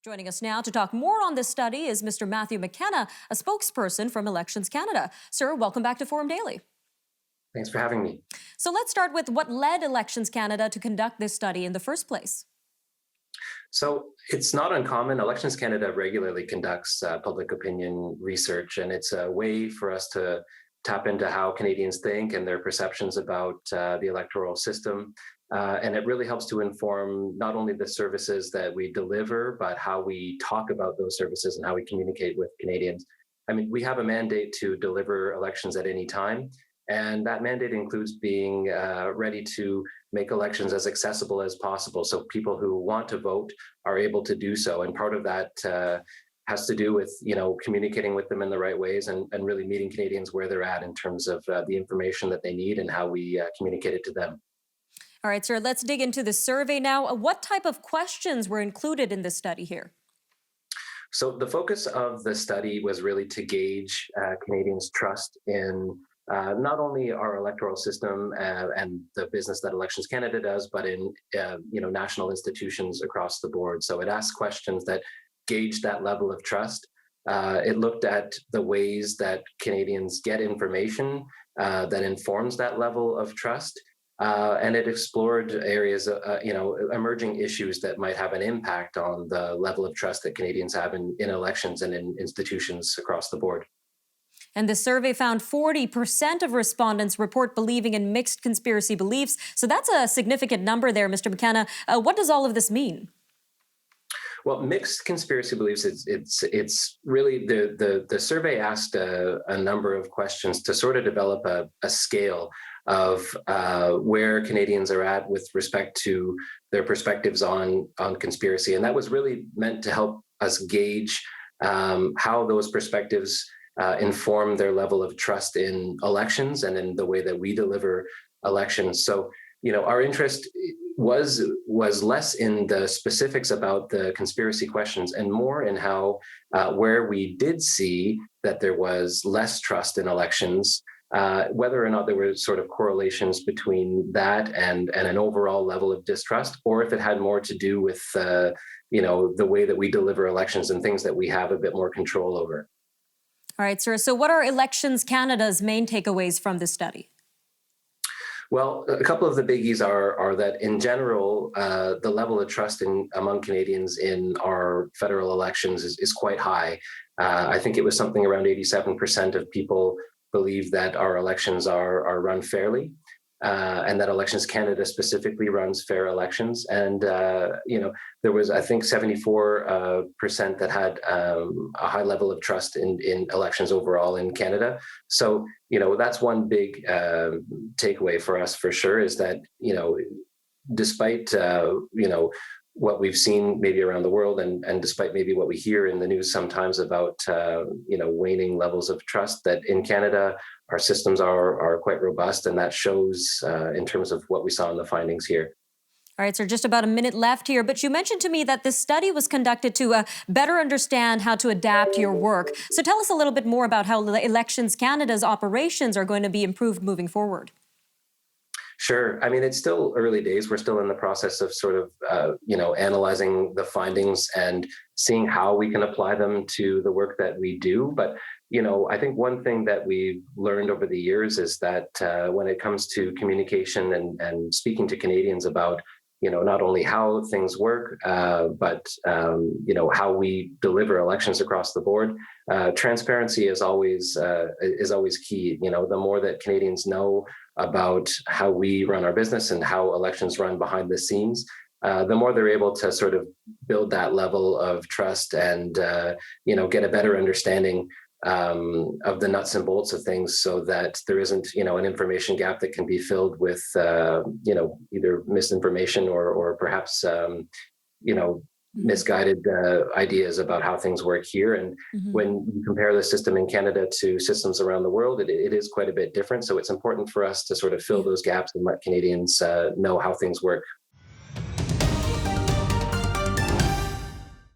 Joining us now to talk more on this study is Mr. Matthew McKenna, a spokesperson from Elections Canada. Sir, welcome back to Forum Daily. Thanks for having me. So let's start with what led Elections Canada to conduct this study in the first place. So it's not uncommon. Elections Canada regularly conducts public opinion research, and it's a way for us to tap into how Canadians think and their perceptions about the electoral system. And it really helps to inform not only the services that we deliver, but how we talk about those services and how we communicate with Canadians. I mean, we have a mandate to deliver elections at any time, and that mandate includes being ready to make elections as accessible as possible, so people who want to vote are able to do so. And part of that has to do with, communicating with them in the right ways and really meeting Canadians where they're at in terms of the information that they need and how we communicate it to them. All right, sir, let's dig into the survey now. What type of questions were included in this study here? So the focus of the study was really to gauge Canadians' trust in not only our electoral system and the business that Elections Canada does, but in national institutions across the board. So it asked questions that gauge that level of trust. It looked at the ways that Canadians get information that informs that level of trust. And it explored areas, emerging issues that might have an impact on the level of trust that Canadians have in elections and in institutions across the board. And the survey found 40% of respondents report believing in mixed conspiracy beliefs. So that's a significant number there, Mr. McKenna. What does all of this mean? Well, mixed conspiracy beliefs, it's really the survey asked a number of questions to sort of develop a scale of where Canadians are at with respect to their perspectives on conspiracy. And that was really meant to help us gauge how those perspectives inform their level of trust in elections and in the way that we deliver elections. So, our interest was less in the specifics about the conspiracy questions and more in how where we did see that there was less trust in elections, whether or not there were sort of correlations between that and an overall level of distrust, or if it had more to do with the way that we deliver elections and things that we have a bit more control over. All right, sir. So what are Elections Canada's main takeaways from this study? Well, a couple of the biggies are that in general, the level of trust among Canadians in our federal elections is quite high. I think it was something around 87% of people believe that our elections are run fairly, and that Elections Canada specifically runs fair elections. And, there was, I think, 74% that had a high level of trust in elections overall in Canada. So, that's one big takeaway for us for sure, is that, despite, what we've seen maybe around the world and despite maybe what we hear in the news sometimes about, waning levels of trust, that in Canada, our systems are quite robust, and that shows in terms of what we saw in the findings here. All right, sir, just about a minute left here, but you mentioned to me that this study was conducted to better understand how to adapt your work. So tell us a little bit more about how Elections Canada's operations are going to be improved moving forward. Sure. I mean, it's still early days. We're still in the process of sort of, analyzing the findings and seeing how we can apply them to the work that we do. But, I think one thing that we've learned over the years is that when it comes to communication and speaking to Canadians about, not only how things work, but, how we deliver elections across the board, transparency is always key. The more that Canadians know about how we run our business and how elections run behind the scenes, the more they're able to sort of build that level of trust and, get a better understanding of the nuts and bolts of things, so that there isn't, an information gap that can be filled with, either misinformation or perhaps, misguided ideas about how things work here. And when you compare the system in Canada to systems around the world, it is quite a bit different. So it's important for us to sort of fill those gaps and let Canadians know how things work.